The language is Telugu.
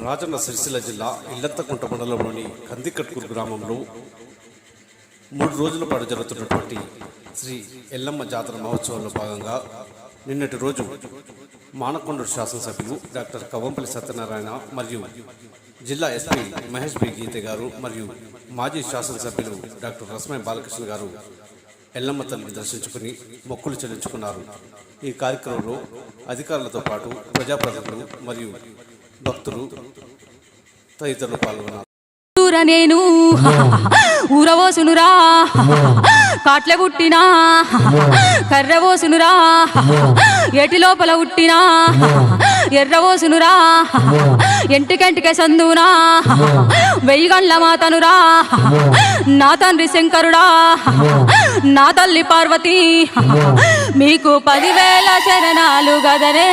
రాజన్న సిరిసిల్ల జిల్లా ఇల్లంతకుంట మండలంలోని కందికట్కూరు గ్రామంలో 3 రోజుల పాటు జరుగుతున్నటువంటి శ్రీ ఎల్లమ్మ జాతర మహోత్సవంలో భాగంగా నిన్నటి రోజు మానకొండూరు శాసనసభ్యులు డాక్టర్ కవ్వంపల్లి సత్యనారాయణ మరియు జిల్లా ఎస్పీ మహేష్ బి గీతే గారు మరియు మాజీ శాసనసభ్యులు డాక్టర్ రస్మై బాలకృష్ణ గారు ఎల్లమ్మ తల్లిని దర్శించుకుని మొక్కులు చెల్లించుకున్నారు. ఈ కార్యక్రమంలో అధికారులతో పాటు ప్రజాప్రతినిధులు మరియు భక్తులు తదితరులు పాల్గొన్నారు. నేను ఊరవోసునురా కాట్లే పుట్టినా కర్రవోసునురా ఏటి లోపల పుట్టినా ఎర్రవోసునురా ఎంటికెంటికే సందునా 1000 గండ్ల మాతనురా నా తండ్రి శంకరుడా నా తల్లి పార్వతి మీకు 10,000 శరణాలు గదనే.